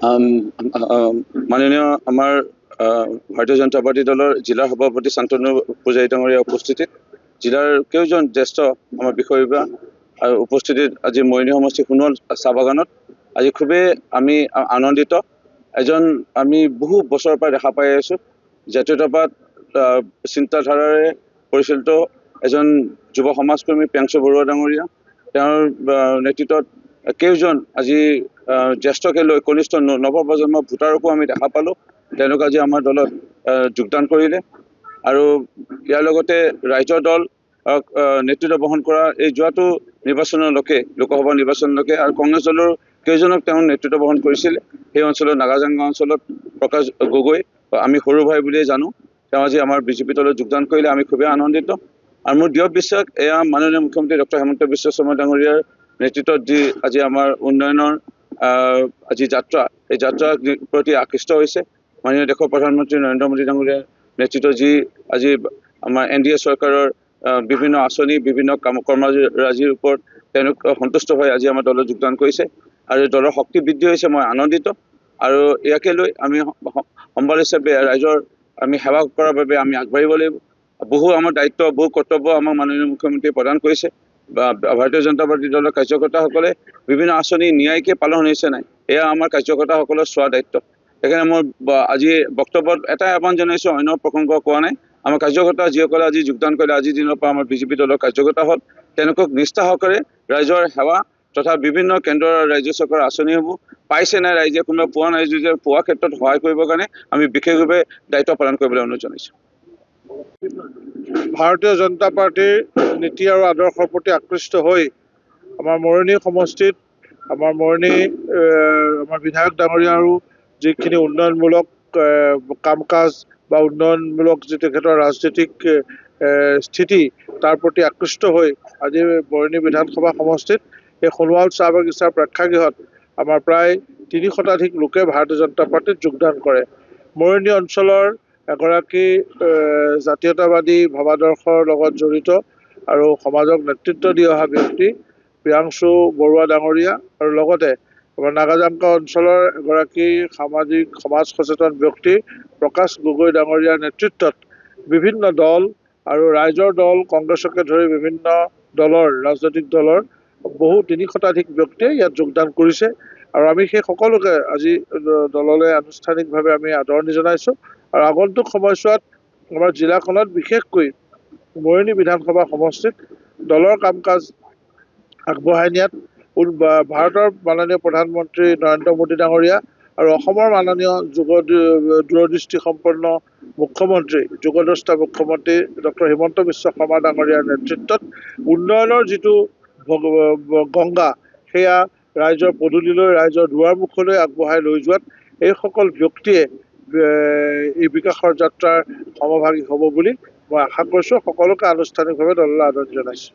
মাননীয় আমাৰ ভাৰতীয় জনতা পাৰ্টি দলৰ জিলাৰ সভাপতি শান্তনু পূজাৰী ডাঙৰীয়া উপস্থিতিত জিলাৰ কেইজন জ্যেষ্ঠ আমাৰ বিষয়ববীয়া আৰু উপস্থিতিত আজি মৰিনী সমষ্টি সোণোৱাল চাহ বাগানত আজি খুবেই আমি আনন্দিত। এজন আমি বহু বছৰৰ পৰা দেখা পাই আছোঁ জাতীয়তাবাদ চিন্তাধাৰাৰে পৰিচালিত এজন যুৱ সমাজকৰ্মী প্ৰিয়াংশু বৰুৱা ডাঙৰীয়া, তেওঁৰ নেতৃত্বত কেইজন আজি জ্যেষ্ঠকে লৈ কনিষ্ঠ নৱপ্ৰজন্মৰ ভোটাৰকো আমি দেখা পালোঁ। তেওঁলোক আজি আমাৰ দলত যোগদান কৰিলে আৰু ইয়াৰ লগতে ৰাইজৰ দল নেতৃত্ব বহন কৰা এই যোৱাটো নিৰ্বাচনলৈকে লোকসভা নিৰ্বাচনলৈকে আৰু কংগ্ৰেছ দলৰ কেইজনক তেওঁ নেতৃত্ব বহন কৰিছিল। সেই অঞ্চলত নাগাজাঙ্গা অঞ্চলত প্ৰকাশ গগৈ আমি সৰু ভাই বুলিয়ে জানো, তেওঁ আজি আমাৰ বিজেপি দলত যোগদান কৰিলে আমি খুবেই আনন্দিত। আৰু মোৰ দৃঢ় বিশ্বাস এয়া মাননীয় মুখ্যমন্ত্ৰী ডক্টৰ হিমন্ত বিশ্ব শৰ্মা ডাঙৰীয়াৰ নেতৃত্বত যি আজি আমাৰ উন্নয়নৰ আজি যাত্ৰা, এই যাত্ৰাৰ প্ৰতি আকৃষ্ট হৈছে। মাননীয় দেশৰ প্ৰধানমন্ত্ৰী নৰেন্দ্ৰ মোদী ডাঙৰীয়াৰ নেতৃত্বত যি আজি আমাৰ NDA চৰকাৰৰ বিভিন্ন আঁচনি বিভিন্ন কৰ্মৰাজিৰ ওপৰত তেওঁলোক সন্তুষ্ট হৈ আজি আমাৰ দলত যোগদান কৰিছে আৰু দলৰ শক্তি বৃদ্ধি হৈছে। মই আনন্দিত আৰু ইয়াকে লৈ আমি সম্বাদ হিচাপে ৰাইজৰ আমি সেৱা কৰাৰ বাবে আমি আগবাঢ়িব লাগিব। বহু আমাৰ দায়িত্ব বহু কৰ্তব্য আমাক মাননীয় মুখ্যমন্ত্ৰীয়ে প্ৰদান কৰিছে বা ভাৰতীয় জনতা পাৰ্টি দলৰ কাৰ্যকৰ্তাসকলে বিভিন্ন আঁচনি ন্যায়িকে পালন হৈছে নাই, এয়া আমাৰ কাৰ্যকৰ্তাসকলৰ চোৱা দায়িত্ব। সেইকাৰণে মই আজি বক্তব্যত এটাই আহ্বান জনাইছোঁ, অন্য প্ৰসংগ কোৱা নাই। আমাৰ কাৰ্যকৰ্তা যিসকলে আজি যোগদান কৰিলে, আজিৰ দিনৰ পৰা আমাৰ বিজেপি দলৰ কাৰ্যকৰ্তা হ'ল, তেওঁলোকক নিষ্ঠা সহকাৰে ৰাইজৰ সেৱা তথা বিভিন্ন কেন্দ্ৰৰ ৰাজ্য চৰকাৰৰ আঁচনিসমূহ পাইছে নাই ৰাইজে, কোনোবা পোৱা নাই যদি পোৱাৰ ক্ষেত্ৰত সহায় কৰিবৰ কাৰণে আমি বিশেষভাৱে দায়িত্ব পালন কৰিবলৈ অনুৰোধ জনাইছোঁ। ভাৰতীয় জনতা পাৰ্টিৰ নীতি আৰু আদৰ্শৰ প্ৰতি আকৃষ্ট হৈ আমাৰ মৰিনী সমষ্টিত আমাৰ মৰিনী আমাৰ বিধায়ক ডাঙৰীয়া আৰু যিখিনি উন্নয়নমূলক কাম কাজ বা উন্নয়নমূলক যি তেখেতৰ ৰাজনৈতিক স্থিতি তাৰ প্ৰতি আকৃষ্ট হৈ আজি মৰিনী বিধানসভা সমষ্টিত এই সোণোৱাল চাহ বাগিচাৰ প্ৰেক্ষাগৃহত আমাৰ প্ৰায় ৩০ শতাধিক লোকে ভাৰতীয় জনতা পাৰ্টিত যোগদান কৰে। মৰিনী অঞ্চলৰ এগৰাকী জাতীয়তাবাদী ভাৱাদৰ্শৰ লগত জড়িত আৰু সমাজক নেতৃত্ব দি অহা ব্যক্তি প্ৰিয়াংশু বৰুৱা ডাঙৰীয়া আৰু লগতে আমাৰ নাগাজাঙ্গা অঞ্চলৰ এগৰাকী সমাজ সচেতন ব্যক্তি প্ৰকাশ গগৈ ডাঙৰীয়াৰ নেতৃত্বত বিভিন্ন দল আৰু ৰাইজৰ দল কংগ্ৰেছকে ধৰি বিভিন্ন দলৰ ৰাজনৈতিক দলৰ বহু ৩০ শতাধিক ব্যক্তিয়ে ইয়াত যোগদান কৰিছে আৰু আমি সেই সকলোকে আজি দললৈ আনুষ্ঠানিকভাৱে আমি আদৰণি জনাইছোঁ। আৰু আগন্তুক সময়ছোৱাত আমাৰ জিলাখনত বিশেষকৈ মৰিনী বিধানসভা সমষ্টিত দলৰ কাম কাজ আগবঢ়াই নিয়াত ভাৰতৰ মাননীয় প্ৰধানমন্ত্ৰী নৰেন্দ্ৰ মোদী ডাঙৰীয়া আৰু অসমৰ মাননীয় দূৰদৃষ্টিসম্পন্ন মুখ্যমন্ত্ৰী যোগদ্ৰষ্টা মুখ্যমন্ত্ৰী ডক্টৰ হিমন্ত বিশ্ব শৰ্মা ডাঙৰীয়াৰ নেতৃত্বত উন্নয়নৰ যিটো গংগা সেয়া ৰাইজৰ পদূলিলৈ ৰাইজৰ দুৱাৰমুখলৈ আগবঢ়াই লৈ যোৱাত এইসকল ব্যক্তিয়ে এই বিকাশৰ যাত্ৰাৰ সমভাগী হ'ব বুলি মই আশা কৰিছোঁ। সকলোকে আনুষ্ঠানিকভাৱে দললৈ আদৰণি জনাইছোঁ।